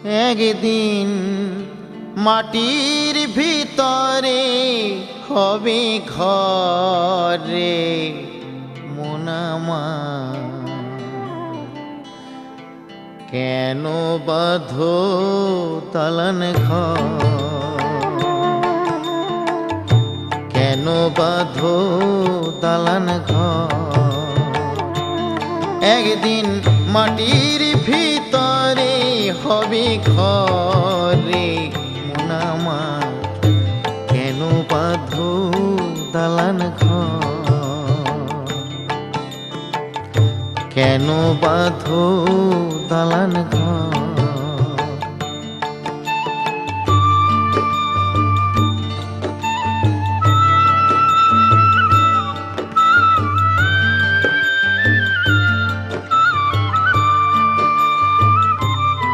একদিন মাটির ভিতরে হবে ঘরে মোনামা কেন বাঁধো দালান ঘর কেন বাঁধো দালান ঘর একদিন মাটির ভিতরে হবে ঘরে মোনামা কেন বাঁধো দালান ঘর কেন বাঁধো দালান ঘর